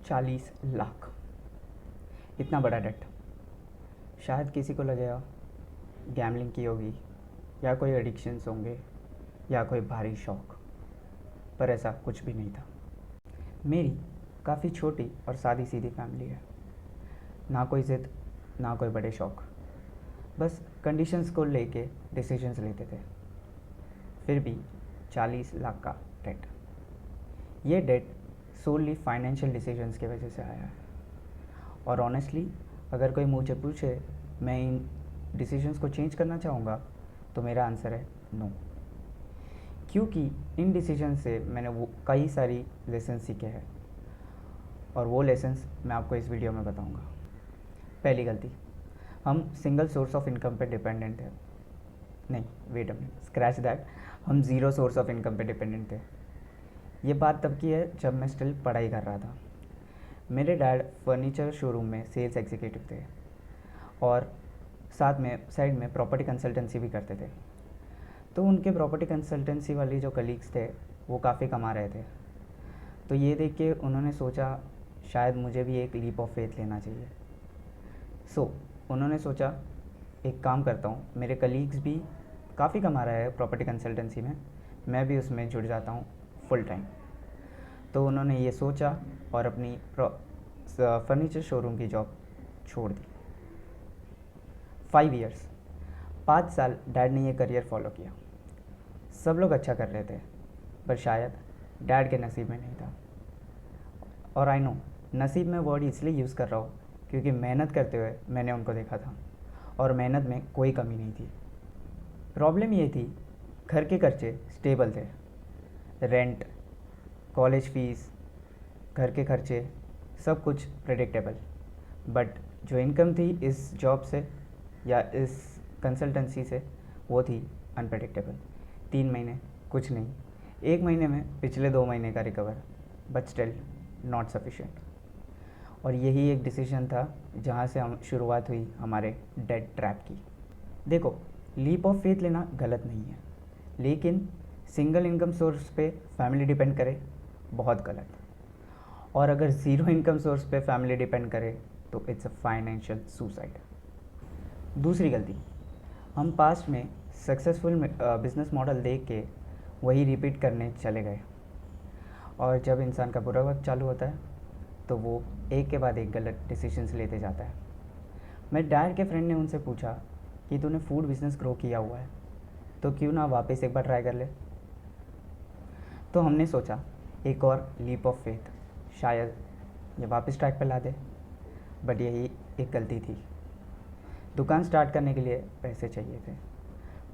40 लाख, इतना बड़ा डेट। शायद किसी को लगेगा गैमलिंग की होगी, या कोई एडिक्शंस होंगे, या कोई भारी शौक, पर ऐसा कुछ भी नहीं था। मेरी काफ़ी छोटी और सादी सीधी फैमिली है। ना कोई ज़िद, ना कोई बड़े शौक, बस कंडीशंस को लेके डिसीजंस लेते थे। फिर भी 40 लाख का डेट। ये डेट सोली फाइनेंशियल डिसीजंस की वजह से आया है। और ऑनेस्टली अगर कोई मुझे पूछे मैं इन डिसीजंस को चेंज करना चाहूँगा, तो मेरा आंसर है नो। क्योंकि इन डिसीजन से मैंने वो कई सारी लेसन सीखे हैं, और वो लेसन्स मैं आपको इस वीडियो में बताऊँगा। पहली गलती, हम सिंगल सोर्स ऑफ इनकम पे डिपेंडेंट थे। नहीं, wait a minute, scratch that, हम ज़ीरो सोर्स ऑफ इनकम पे डिपेंडेंट थे। ये बात तब की है जब मैं स्टिल पढ़ाई कर रहा था। मेरे डैड फर्नीचर शोरूम में सेल्स एग्जीक्यूटिव थे, और साथ में साइड में प्रॉपर्टी कंसल्टेंसी भी करते थे। तो उनके प्रॉपर्टी कंसल्टेंसी वाली जो कलीग्स थे वो काफ़ी कमा रहे थे। तो ये देख के उन्होंने सोचा शायद मुझे भी एक लीप ऑफ फेथ लेना चाहिए। उन्होंने सोचा एक काम करता हूँ, मेरे कलीग्स भी काफ़ी कमा रहे हैं प्रॉपर्टी कंसल्टेंसी में, मैं भी उसमें जुड़ जाता हूँ फुल टाइम। तो उन्होंने ये सोचा और अपनी फर्नीचर शोरूम की जॉब छोड़ दी। 5 ईयर्स, 5 साल डैड ने ये करियर फॉलो किया। सब लोग अच्छा कर रहे थे, पर शायद डैड के नसीब में नहीं था। और आई नो नसीब में वर्ड इसलिए यूज़ कर रहा हूँ क्योंकि मेहनत करते हुए मैंने उनको देखा था, और मेहनत में कोई कमी नहीं थी। प्रॉब्लम ये थी, घर के खर्चे स्टेबल थे, रेंट, कॉलेज फीस, घर के खर्चे, सब कुछ प्रेडिक्टेबल। बट जो इनकम थी इस जॉब से या इस कंसल्टेंसी से, वो थी अनप्रेडिक्टेबल। 3 महीने कुछ नहीं, 1 महीने में पिछले 2 महीने का recover, but still not sufficient. और यही एक डिसीजन था जहाँ से हम शुरुआत हुई हमारे डेड ट्रैप की। देखो, लीप ऑफ फेथ लेना गलत नहीं है, लेकिन सिंगल इनकम सोर्स पे फैमिली डिपेंड करे, बहुत गलत। और अगर ज़ीरो इनकम सोर्स पे फैमिली डिपेंड करे तो इट्स अ फाइनेंशियल सुसाइड। दूसरी गलती, हम पास्ट में सक्सेसफुल बिजनेस मॉडल देख के वही रिपीट करने चले गए, और जब इंसान का बुरा वक्त चालू होता है तो वो एक के बाद एक गलत डिसीजंस लेते जाता है। मेरे डैड के फ्रेंड ने उनसे पूछा कि तूने फूड बिज़नेस ग्रो किया हुआ है, तो क्यों ना वापस एक बार ट्राई कर ले। तो हमने सोचा एक और लीप ऑफ फेथ, शायद ये वापस ट्रैक पर ला दे। बट यही एक गलती थी। दुकान स्टार्ट करने के लिए पैसे चाहिए थे,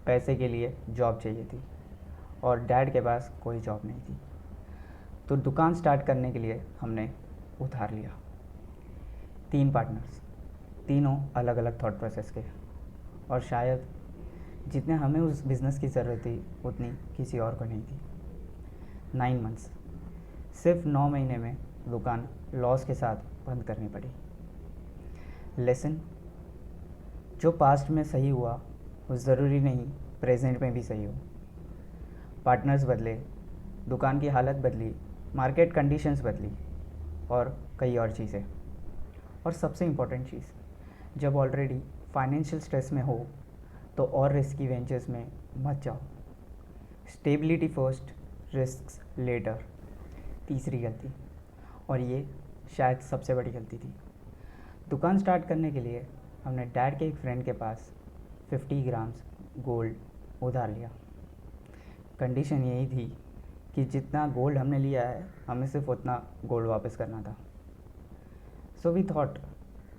पैसे के लिए जॉब चाहिए थी, और डैड के पास कोई जॉब नहीं थी। तो दुकान स्टार्ट करने के लिए हमने उधार लिया। 3 पार्टनर्स, तीनों अलग अलग थॉट प्रोसेस के, और शायद जितने हमें उस बिज़नेस की ज़रूरत थी उतनी किसी और को नहीं थी। 9 मंथ्स, सिर्फ 9 महीने में दुकान लॉस के साथ बंद करनी पड़ी। लेसन, जो पास्ट में सही हुआ वो ज़रूरी नहीं प्रेजेंट में भी सही हो। पार्टनर्स बदले, दुकान की हालत बदली, मार्केट कंडीशंस बदली, और कई और चीज़ें। और सबसे इम्पॉर्टेंट चीज़, जब ऑलरेडी फाइनेंशियल स्ट्रेस में हो तो और रिस्की वेंचर्स में मत जाओ। Stability first, risks later. तीसरी गलती, और ये शायद सबसे बड़ी गलती थी, दुकान स्टार्ट करने के लिए हमने डैड के एक फ्रेंड के पास 50 ग्राम्स गोल्ड उधार लिया। कंडीशन यही थी कि जितना गोल्ड हमने लिया है हमें सिर्फ उतना गोल्ड वापस करना था। सो वी थॉट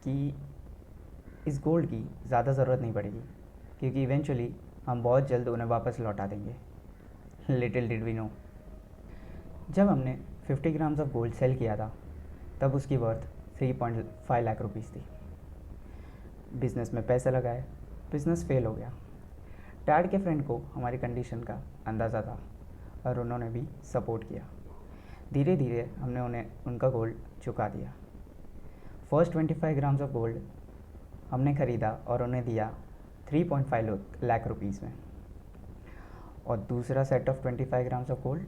कि इस गोल्ड की ज़्यादा ज़रूरत नहीं पड़ेगी, क्योंकि इवेंचुअली हम बहुत जल्द उन्हें वापस लौटा देंगे। लिटिल डिड वी नो, जब हमने 50 ग्राम्स ऑफ गोल्ड सेल किया था तब उसकी वर्थ 3.5 लाख रुपीज़ थी। बिज़नेस में पैसे लगाए, बिज़नेस फेल हो गया। डैड के फ्रेंड को हमारी कंडीशन का अंदाज़ा था, और उन्होंने भी सपोर्ट किया। धीरे धीरे हमने उन्हें उनका गोल्ड चुका दिया। फर्स्ट 25 ग्राम्स ऑफ गोल्ड हमने ख़रीदा और उन्हें दिया 3.5 लाख रुपीज़ में, और दूसरा set of 25 grams of gold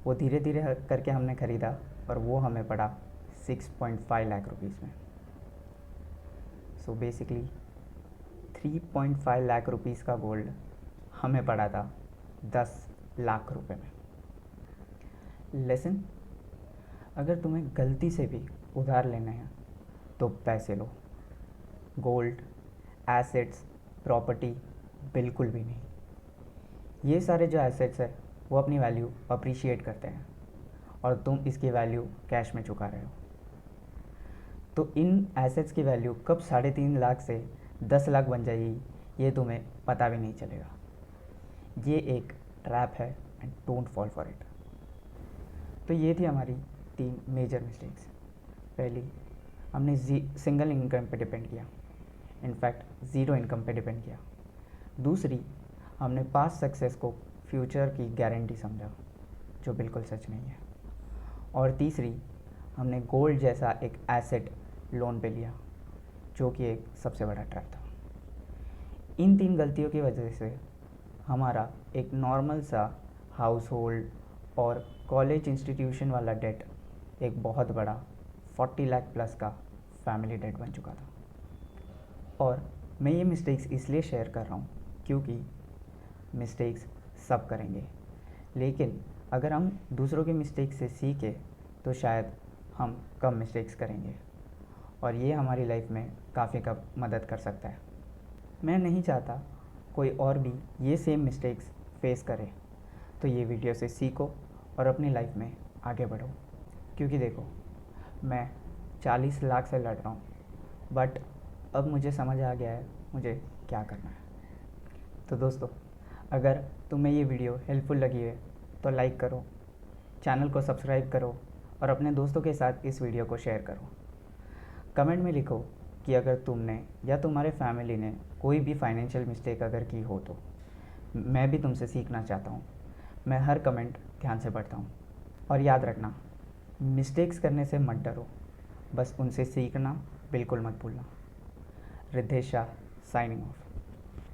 वो धीरे धीरे करके हमने ख़रीदा और वो हमें पड़ा 6.5 लाख रुपीज़ में। सो बेसिकली 3.5 लाख रुपीज़ का गोल्ड हमें पड़ा था 10 लाख रुपए में। लेसन, अगर तुम्हें गलती से भी उधार लेना है तो पैसे लो, गोल्ड, एसेट्स, प्रॉपर्टी बिल्कुल भी नहीं। ये सारे जो एसेट्स है वो अपनी वैल्यू अप्रिशिएट करते हैं और तुम इसकी वैल्यू कैश में चुका रहे हो। तो इन एसेट्स की वैल्यू कब 3.5 लाख से 10 लाख बन जाएगी ये तुम्हें पता भी नहीं चलेगा। ये एक ट्रैप है and don't fall for it. तो ये थी हमारी 3 मेजर मिस्टेक्स। पहली, हमने सिंगल इनकम पे डिपेंड किया, इनफैक्ट ज़ीरो इनकम पे डिपेंड किया। दूसरी, हमने पास्ट सक्सेस को फ्यूचर की गारंटी समझा, जो बिल्कुल सच नहीं है। और तीसरी, हमने गोल्ड जैसा एक एसेट लोन पे लिया, जो कि एक सबसे बड़ा ट्रैप था। इन 3 गलतियों की वजह से हमारा एक नॉर्मल सा हाउस होल्ड और कॉलेज इंस्टीट्यूशन वाला डेट एक बहुत बड़ा 40 लाख प्लस का फैमिली डेट बन चुका था। और मैं ये मिस्टेक्स इसलिए शेयर कर रहा हूँ क्योंकि मिस्टेक्स सब करेंगे, लेकिन अगर हम दूसरों के मिस्टेक से सीखें तो शायद हम कम मिस्टेक्स करेंगे और ये हमारी लाइफ में काफ़ी कम मदद कर सकता है। मैं नहीं चाहता कोई और भी ये सेम मिस्टेक्स फेस करे, तो ये वीडियो से सीखो और अपनी लाइफ में आगे बढ़ो। क्योंकि देखो, मैं 40 लाख से लड़ रहा हूँ, बट अब मुझे समझ आ गया है मुझे क्या करना है। तो दोस्तों, अगर तुम्हें ये वीडियो हेल्पफुल लगी है तो लाइक करो, चैनल को सब्सक्राइब करो और अपने दोस्तों के साथ इस वीडियो को शेयर करो। कमेंट में लिखो कि अगर तुमने या तुम्हारे फैमिली ने कोई भी फाइनेंशियल मिस्टेक अगर की हो तो मैं भी तुमसे सीखना चाहता हूँ। मैं हर कमेंट ध्यान से पढ़ता हूँ। और याद रखना, मिस्टेक्स करने से मत डरो, बस उनसे सीखना बिल्कुल मत भूलना। Riddhesh Shah, signing off.